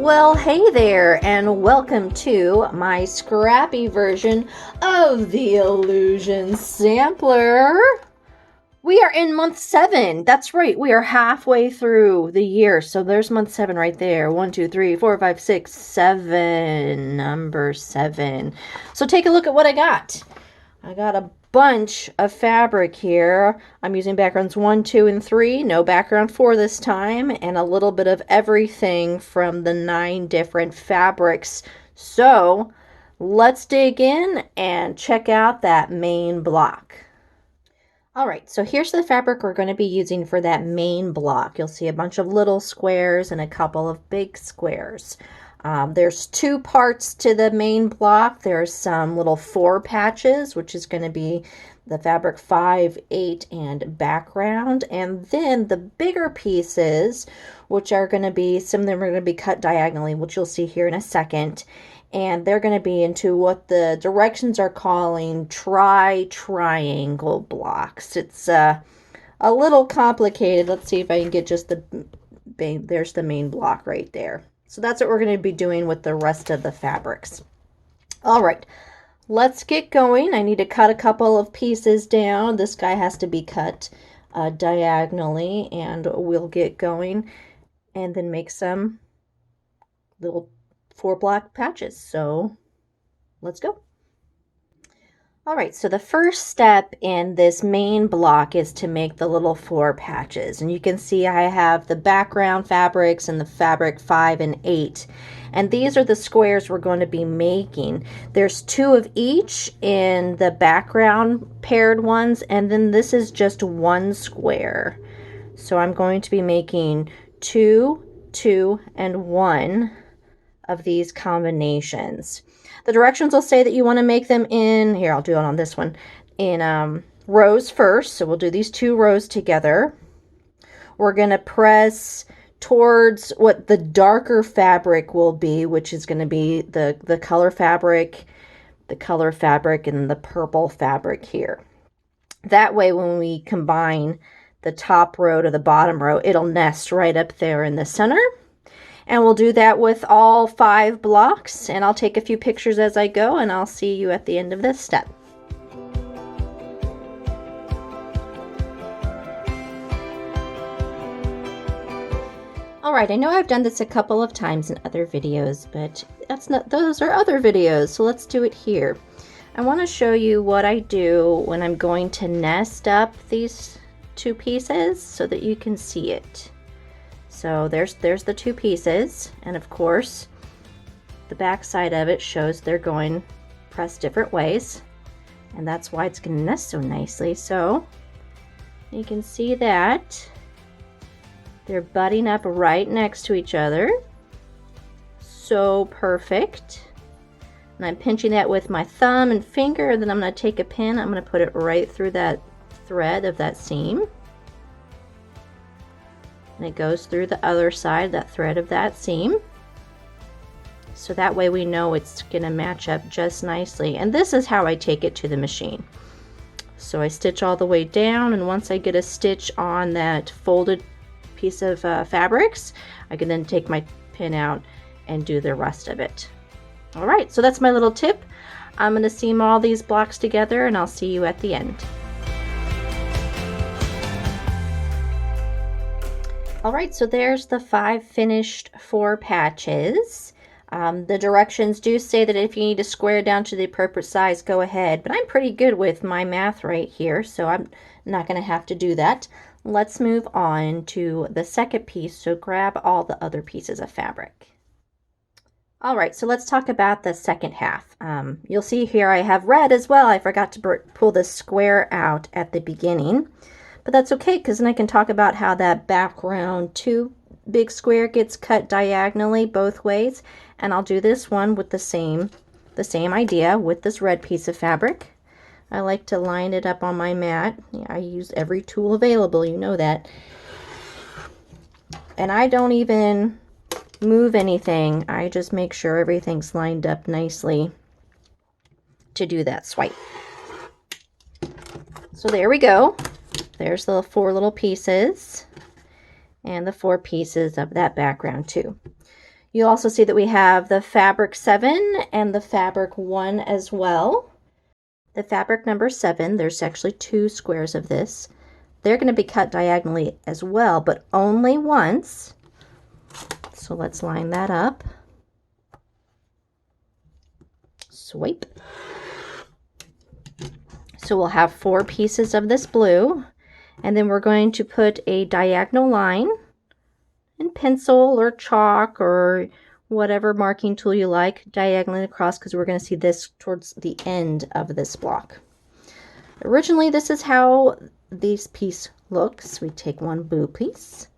Well, hey there, and welcome to my Scrappy version of the Illusion Sampler. We are in month 7. That's right, we are halfway through the year. So there's month 7 right there. 1, 2, 3, 4, 5, 6, 7. Number 7. So take a look at what I got. I got a bunch of fabric here. I'm using backgrounds 1, 2, and 3. No background 4 this time. And a little bit of everything from the 9 different fabrics. So let's dig in and check out that main block. All right, so here's the fabric we're going to be using for that main block. You'll see a bunch of little squares and a couple of big squares. There's 2 parts to the main block. There's some little 4 patches, which is going to be the fabric 5, 8, and background. And then the bigger pieces, which are going to be, some of them are going to be cut diagonally, which you'll see here in a second. And they're going to be into what the directions are calling triangle blocks. It's a little complicated. Let's see if I can get just there's the main block right there. So that's what we're going to be doing with the rest of the fabrics. All right, let's get going. I need to cut a couple of pieces down. This guy has to be cut diagonally, and we'll get going and then make some little 4 block patches. So let's go. All right, so the first step in this main block is to make the little 4 patches. And you can see I have the background fabrics and the fabric 5 and 8. And these are the squares we're going to be making. There's 2 of each in the background paired ones, and then this is just 1 square. So I'm going to be making 2, 2, and 1 of these combinations. The directions will say that you want to make them in, here I'll do it on this one, in rows first. So we'll do these 2 rows together. We're going to press towards what the darker fabric will be, which is going to be the color fabric, and the purple fabric here. That way when we combine the top row to the bottom row, it'll nest right up there in the center. And we'll do that with all 5 blocks, and I'll take a few pictures as I go, and I'll see you at the end of this step. All right, I know I've done this a couple of times in other videos, but those are other videos, so let's do it here. I want to show you what I do when I'm going to nest up these 2 pieces so that you can see it. So there's the 2 pieces, and of course the back side of it shows they're going pressed different ways, and that's why it's going to nest so nicely. So you can see that they're butting up right next to each other. So perfect. And I'm pinching that with my thumb and finger, and then I'm going to take a pin, I'm going to put it right through that thread of that seam. And it goes through the other side, that thread of that seam. So that way we know it's going to match up just nicely. And this is how I take it to the machine. So I stitch all the way down, and once I get a stitch on that folded piece of fabrics, I can then take my pin out and do the rest of it. All right, so that's my little tip. I'm going to seam all these blocks together, and I'll see you at the end. All right, so there's the 5 finished 4 patches. The directions do say that if you need to square down to the appropriate size, go ahead. But I'm pretty good with my math right here, so I'm not going to have to do that. Let's move on to the second piece. So grab all the other pieces of fabric. All right, so let's talk about the second half. You'll see here I have red as well. I forgot to pull the square out at the beginning. But that's okay, because then I can talk about how that background 2 big square gets cut diagonally both ways. And I'll do this one with the same idea with this red piece of fabric. I like to line it up on my mat. Yeah, I use every tool available, you know that. And I don't even move anything. I just make sure everything's lined up nicely to do that swipe. So there we go. There's the 4 little pieces and the 4 pieces of that background too. You'll also see that we have the fabric 7 and the fabric 1 as well. The fabric number 7, there's actually 2 squares of this. They're going to be cut diagonally as well, but only once. So let's line that up. Swipe. So we'll have 4 pieces of this blue, and then we're going to put a diagonal line in pencil or chalk or whatever marking tool you like diagonally across, because we're going to see this towards the end of this block. Originally, this is how this piece looks. We take one blue piece,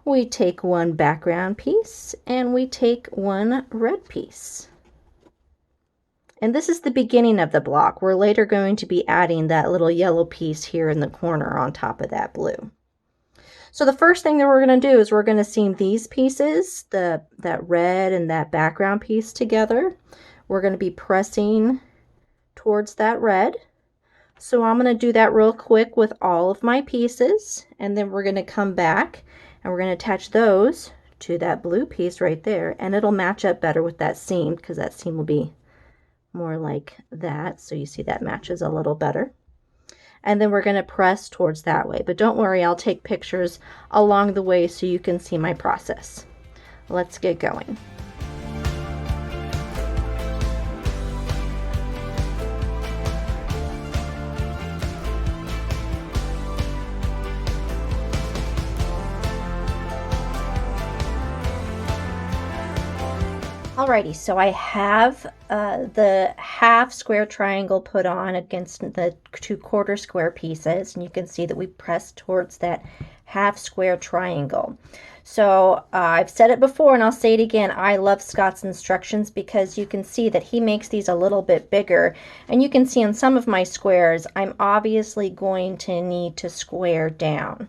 we take one background piece, and we take one red piece. And this is the beginning of the block. We're later going to be adding that little yellow piece here in the corner on top of that blue. So the first thing that we're going to do is we're going to seam these pieces, that red and that background piece together. We're going to be pressing towards that red. So I'm going to do that real quick with all of my pieces, and then we're going to come back and we're going to attach those to that blue piece right there, and it'll match up better with that seam because that seam will be more like that. So you see that matches a little better. And then we're going to press towards that way. But don't worry, I'll take pictures along the way so you can see my process. Let's get going. Alrighty, so I have the half square triangle put on against the 2/4 square pieces, and you can see that we pressed towards that half square triangle. So I've said it before and I'll say it again, I love Scott's instructions because you can see that he makes these a little bit bigger, and you can see on some of my squares I'm obviously going to need to square down.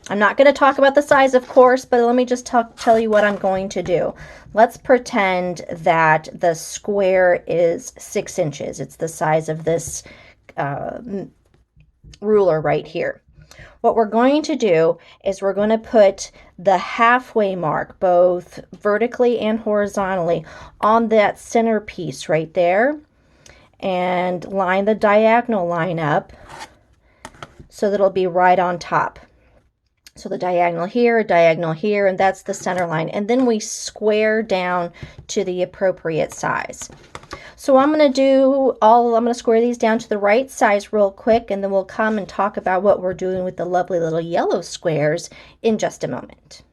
I'm not going to talk about the size, of course, but let me just tell you what I'm going to do. Let's pretend that the square is 6 inches. It's the size of this ruler right here. What we're going to do is we're going to put the halfway mark, both vertically and horizontally, on that center piece right there, and line the diagonal line up so that it'll be right on top. So the diagonal here, and that's the center line. And then we square down to the appropriate size. So I'm going to square these down to the right size real quick, and then we'll come and talk about what we're doing with the lovely little yellow squares in just a moment.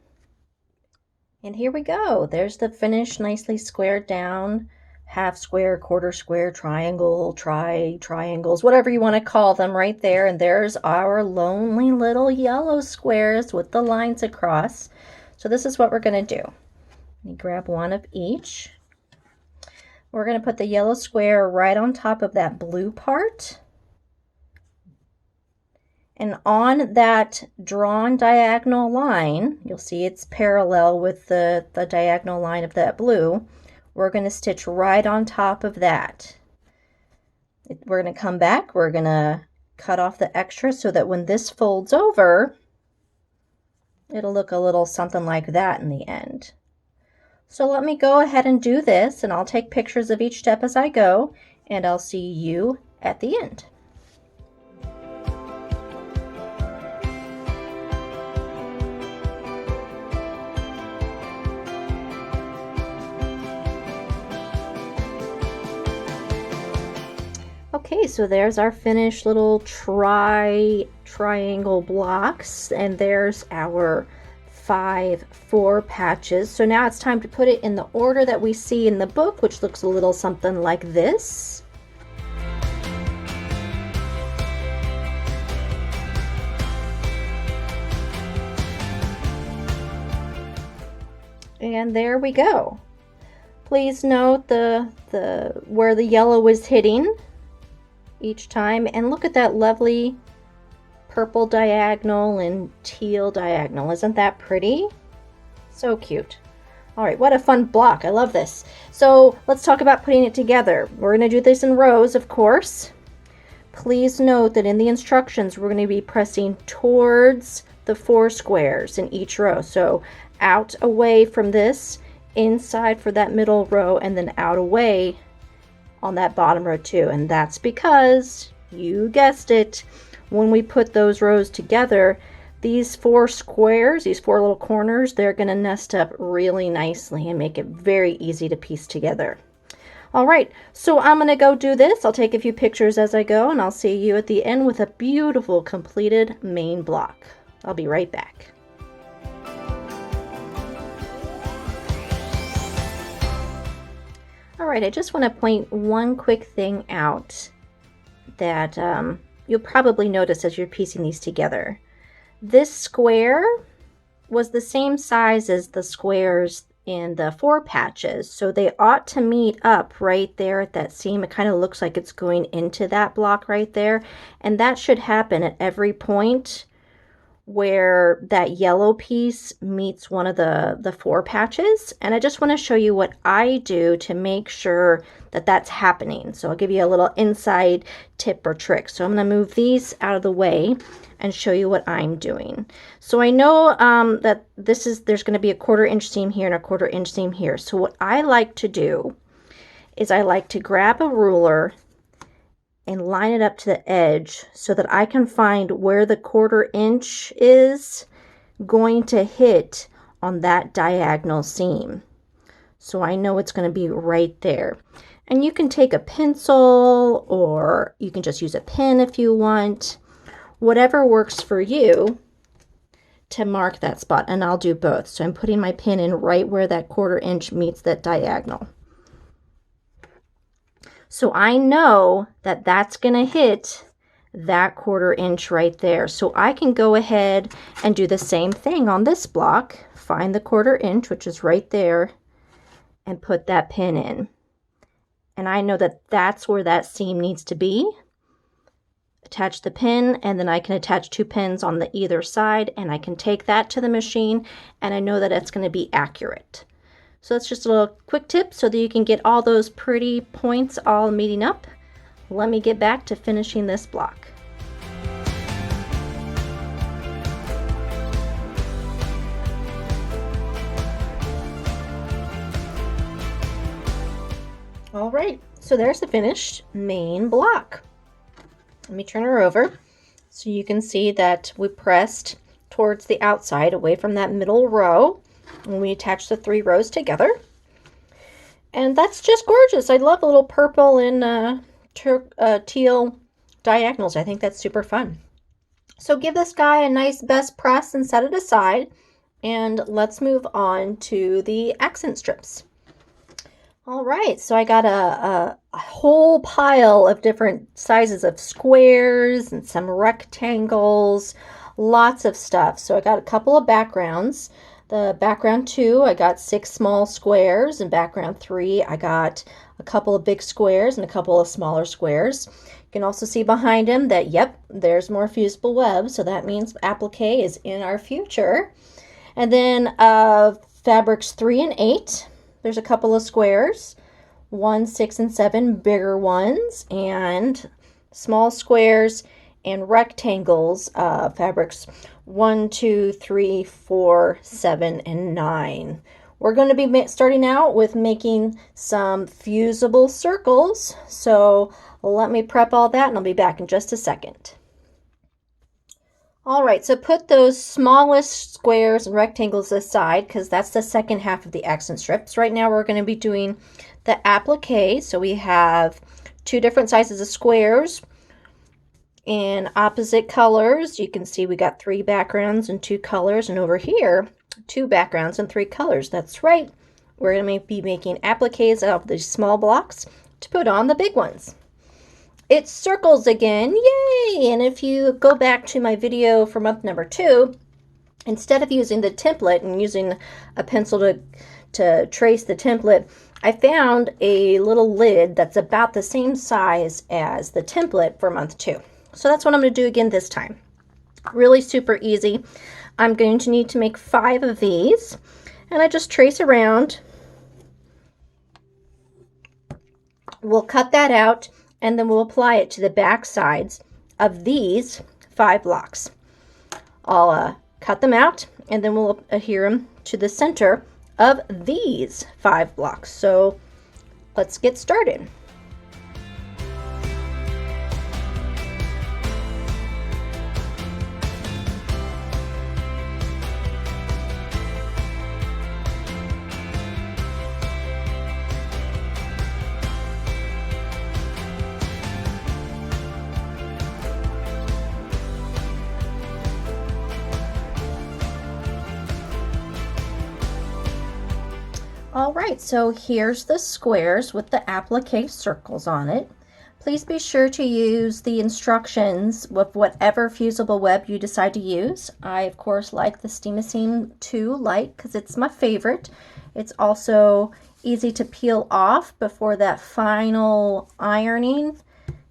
And here we go. There's the finished, nicely squared down half square, 1/4 square, triangle, triangles, whatever you want to call them right there. And there's our lonely little yellow squares with the lines across. So this is what we're going to do. Let me grab one of each. We're going to put the yellow square right on top of that blue part. And on that drawn diagonal line, you'll see it's parallel with the diagonal line of that blue. We're going to stitch right on top of that. We're going to come back, we're going to cut off the extra so that when this folds over, it'll look a little something like that in the end. So let me go ahead and do this, and I'll take pictures of each step as I go, and I'll see you at the end. Okay, so there's our finished little triangle blocks, and there's our 5 4 patches. So now it's time to put it in the order that we see in the book, which looks a little something like this. And there we go. Please note the where the yellow is hitting each time, and look at that lovely purple diagonal and teal diagonal. Isn't that pretty? So cute. All right, what a fun block. I love this. So let's talk about putting it together. We're going to do this in rows, of course. Please note that in the instructions we're going to be pressing towards the 4 squares in each row. So out away from this inside for that middle row and then out away on that bottom row too. And that's because, you guessed it, when we put those rows together, these 4 squares, these 4 little corners, they're going to nest up really nicely and make it very easy to piece together. All right, so I'm going to go do this. I'll take a few pictures as I go, and I'll see you at the end with a beautiful completed main block. I'll be right back. All right, I just want to point one quick thing out that you'll probably notice as you're piecing these together. This square was the same size as the squares in the 4 patches, so they ought to meet up right there at that seam. It kind of looks like it's going into that block right there, and that should happen at every point where that yellow piece meets one of the 4 patches. And I just want to show you what I do to make sure that that's happening. So I'll give you a little inside tip or trick. So I'm going to move these out of the way and show you what I'm doing. So I know that there's going to be a 1/4 inch seam here and a 1/4 inch seam here. So what I like to do is I like to grab a ruler and line it up to the edge so that I can find where the 1/4 inch is going to hit on that diagonal seam. So I know it's going to be right there. And you can take a pencil, or you can just use a pen if you want. Whatever works for you to mark that spot, and I'll do both. So I'm putting my pin in right where that 1/4 inch meets that diagonal. So I know that that's going to hit that 1/4 inch right there. So I can go ahead and do the same thing on this block. Find the 1/4 inch, which is right there, and put that pin in. And I know that that's where that seam needs to be. Attach the pin, and then I can attach 2 pins on the either side, and I can take that to the machine, and I know that it's going to be accurate. So that's just a little quick tip so that you can get all those pretty points all meeting up. Let me get back to finishing this block. All right, so there's the finished main block. Let me turn her over so you can see that we pressed towards the outside away from that middle row when we attach the 3 rows together. And that's just gorgeous. I love a little purple and teal diagonals. I think that's super fun. So give this guy a nice best press and set it aside. And let's move on to the accent strips. All right, so I got a whole pile of different sizes of squares and some rectangles, lots of stuff. So I got a couple of backgrounds. The background 2, I got 6 small squares, and background 3, I got a couple of big squares and a couple of smaller squares. You can also see behind him that, yep, there's more fusible web, so that means applique is in our future. And then fabrics 3 and 8, there's a couple of squares, 1, 6, and 7 bigger ones, and small squares and rectangles, fabrics 1, 2, 3, 4, 7, and 9. We're going to be starting out with making some fusible circles. So let me prep all that and I'll be back in just a second. All right, so put those smallest squares and rectangles aside because that's the second half of the accent strips. Right now we're going to be doing the applique. So we have 2 different sizes of squares in opposite colors. You can see we got 3 backgrounds and 2 colors, and over here 2 backgrounds and 3 colors. That's right, we're going to be making appliques out of these small blocks to put on the big ones. It's circles again, yay! And if you go back to my video for month number 2, instead of using the template and using a pencil to trace the template, I found a little lid that's about the same size as the template for month 2. So that's what I'm going to do again this time. Really super easy. I'm going to need to make 5 of these, and I just trace around. We'll cut that out, and then we'll apply it to the back sides of these 5 blocks. I'll cut them out, and then we'll adhere them to the center of these 5 blocks. So let's get started. All right, so here's the squares with the applique circles on it. Please be sure to use the instructions with whatever fusible web you decide to use. I, of course, like the Steam 2 Lite because it's my favorite. It's also easy to peel off before that final ironing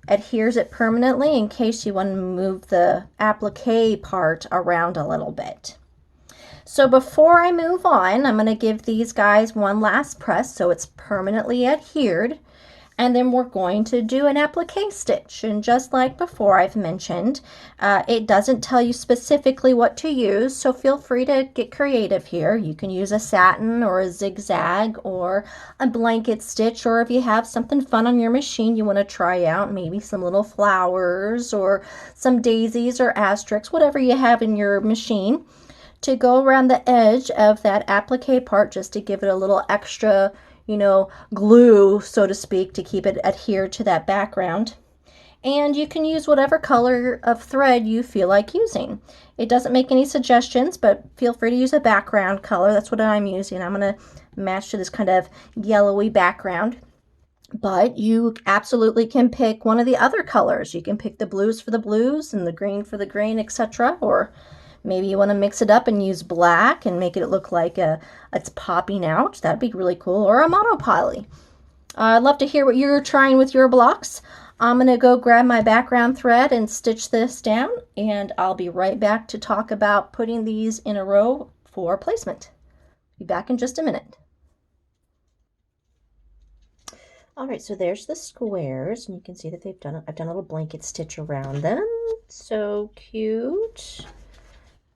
adheres it permanently in case you want to move the applique part around a little bit. So before I move on, I'm going to give these guys one last press so it's permanently adhered, and then we're going to do an applique stitch. And just like before I've mentioned, it doesn't tell you specifically what to use, so feel free to get creative here. You can use a satin or a zigzag or a blanket stitch, or if you have something fun on your machine you want to try out, maybe some little flowers or some daisies or asterisks, whatever you have in your machine, to go around the edge of that applique part just to give it a little extra, glue, so to speak, to keep it adhered to that background. And you can use whatever color of thread you feel like using. It doesn't make any suggestions, but feel free to use a background color. That's what I'm using. I'm going to match to this kind of yellowy background. But you absolutely can pick one of the other colors. You can pick the blues for the blues and the green for the green, etc. Or maybe you want to mix it up and use black and make it look like it's popping out. That'd be really cool. Or a monopoly. I'd love to hear what you're trying with your blocks. I'm going to go grab my background thread and stitch this down, and I'll be right back to talk about putting these in a row for placement. Be back in just a minute. All right, so there's the squares, and you can see that I've done a little blanket stitch around them. So cute.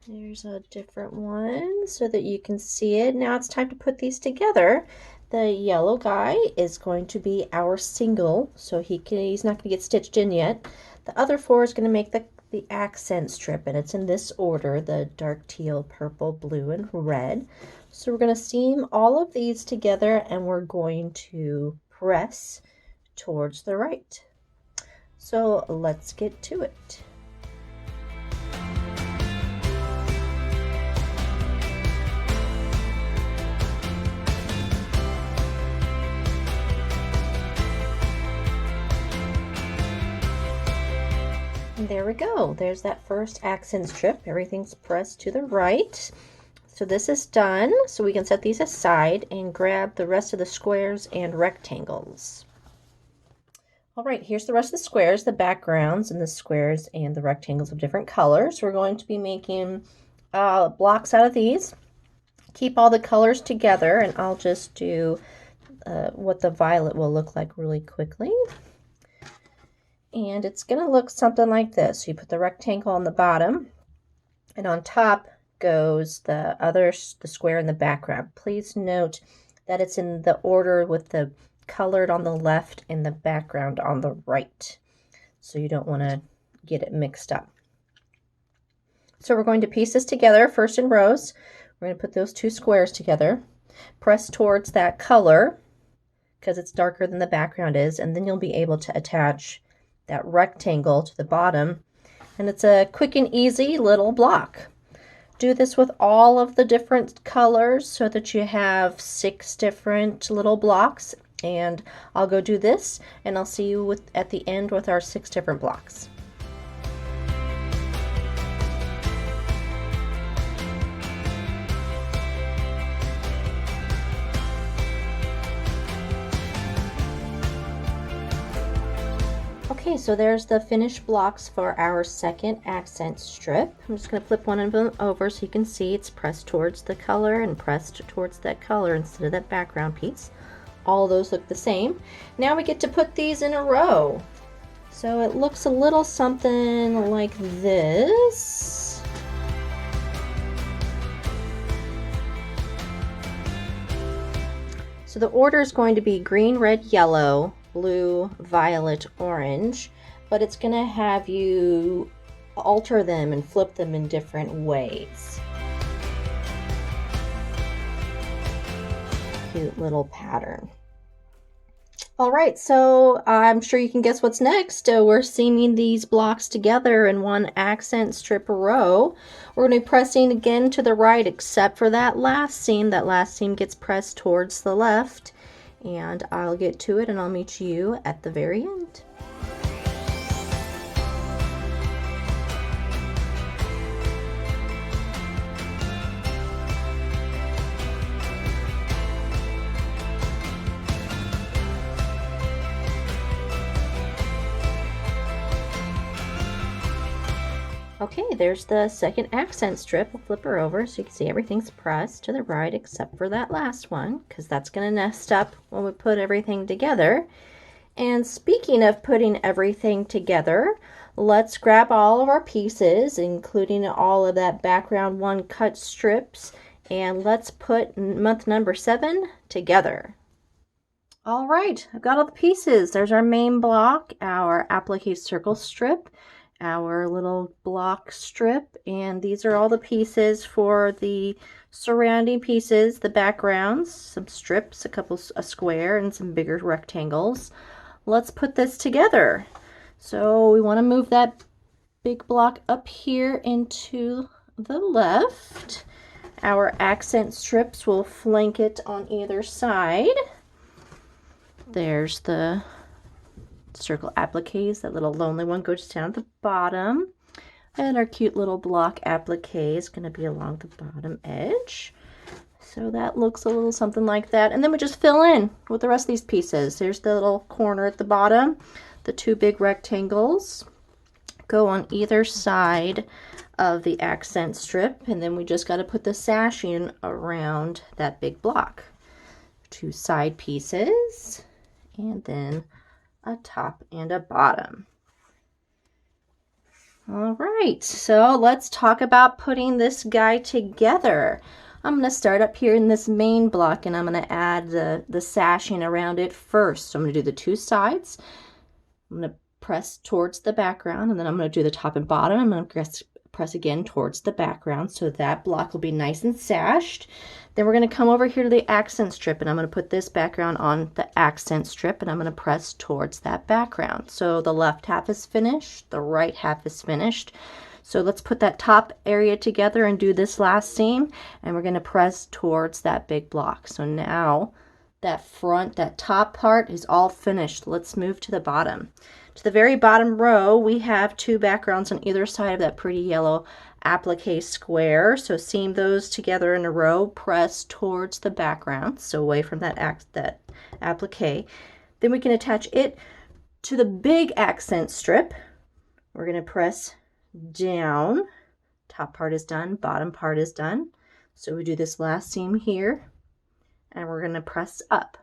There's a different one so that you can see it. Now it's time to put these together. The yellow guy is going to be our single, so he's not going to get stitched in yet. The other 4 is going to make the accent strip, and it's in this order: the dark teal, purple, blue, and red. So we're going to seam all of these together, and we're going to press towards the right. So let's get to it. And there we go. There's that first accent strip. Everything's pressed to the right. So this is done. So we can set these aside and grab the rest of the squares and rectangles. All right, here's the rest of the squares, the backgrounds and the squares and the rectangles of different colors. We're going to be making blocks out of these. Keep all the colors together, and I'll just do what the violet will look like really quickly. And it's going to look something like this. You put the rectangle on the bottom, and on top goes the square in the background. Please note that it's in the order with the colored on the left and the background on the right. So you don't want to get it mixed up. So we're going to piece this together first in rows. We're going to put those 2 squares together, press towards that color because it's darker than the background is, and then you'll be able to attach that rectangle to the bottom, and it's a quick and easy little block. Do this with all of the different colors so that you have 6 different little blocks, and I'll go do this and I'll see you at the end with our 6 different blocks. Okay, so there's the finished blocks for our second accent strip. I'm just going to flip one of them over so you can see it's pressed towards the color and pressed towards that color instead of that background piece. All those look the same. Now we get to put these in a row. So it looks a little something like this. So the order is going to be green, red, yellow, blue, violet, orange, but it's going to have you alter them and flip them in different ways. Cute little pattern. All right, so I'm sure you can guess what's next. We're seaming these blocks together in one accent strip row. We're going to be pressing again to the right except for that last seam. That last seam gets pressed towards the left, and I'll get to it and I'll meet you at the very end. Okay, there's the second accent strip. I'll flip her over so you can see everything's pressed to the right except for that last one, because that's going to nest up when we put everything together. And speaking of putting everything together, let's grab all of our pieces, including all of that background one cut strips, and let's put month number 7 together. All right, I've got all the pieces. There's our main block, our applique circle strip, our little block strip, and these are all the pieces for the surrounding pieces, the backgrounds, some strips, a square, and some bigger rectangles. Let's put this together. So we want to move that big block up here into the left. Our accent strips will flank it on either side. There's the circle appliques. That little lonely one goes down at the bottom, and our cute little block applique is going to be along the bottom edge. So that looks a little something like that, and then we just fill in with the rest of these pieces. There's the little corner at the bottom. The 2 big rectangles go on either side of the accent strip, and then we just got to put the sashing around that big block. 2 side pieces, and then a top and a bottom. All right, so let's talk about putting this guy together. I'm going to start up here in this main block, and I'm going to add the sashing around it first. So I'm going to do the 2 sides. I'm going to press towards the background, and then I'm going to do the top and bottom. I'm going to press again towards the background, so that block will be nice and sashed. Then we're going to come over here to the accent strip, and I'm going to put this background on the accent strip, and I'm going to press towards that background. So the left half is finished, the right half is finished. So let's put that top area together and do this last seam, and we're going to press towards that big block. So now that top part is all finished. Let's move to the bottom. To the very bottom row, we have 2 backgrounds on either side of that pretty yellow applique square. So seam those together in a row, press towards the background, so away from that applique. Then we can attach it to the big accent strip. We're going to press down. Top part is done, bottom part is done. So we do this last seam here, and we're going to press up.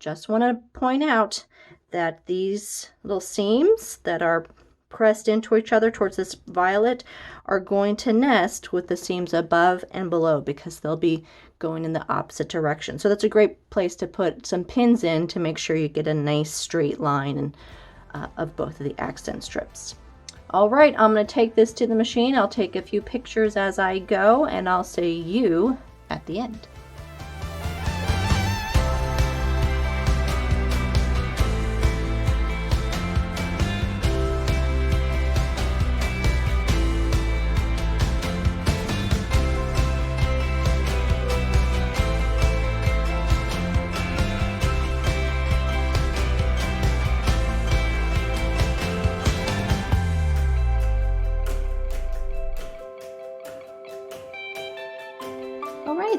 Just want to point out that these little seams that are pressed into each other towards this violet are going to nest with the seams above and below, because they'll be going in the opposite direction. So that's a great place to put some pins in to make sure you get a nice straight line of both of the accent strips. All right, I'm going to take this to the machine. I'll take a few pictures as I go, and I'll see you at the end.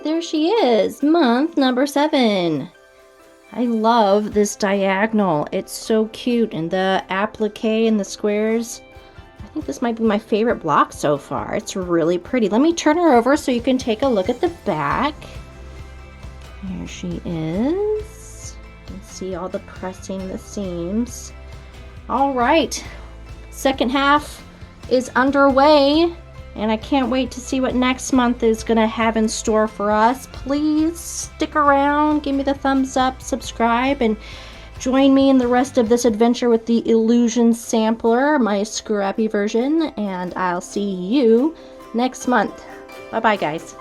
There she is, month number 7. I love this diagonal. It's so cute, and the applique and the squares. I think this might be my favorite block so far. It's really pretty. Let me turn her over so you can take a look at the back. Here she is. You can see all the pressing the seams. All right, second half is underway. And I can't wait to see what next month is going to have in store for us. Please stick around, give me the thumbs up, subscribe, and join me in the rest of this adventure with the Illusion Sampler, my scrappy version. And I'll see you next month. Bye-bye, guys.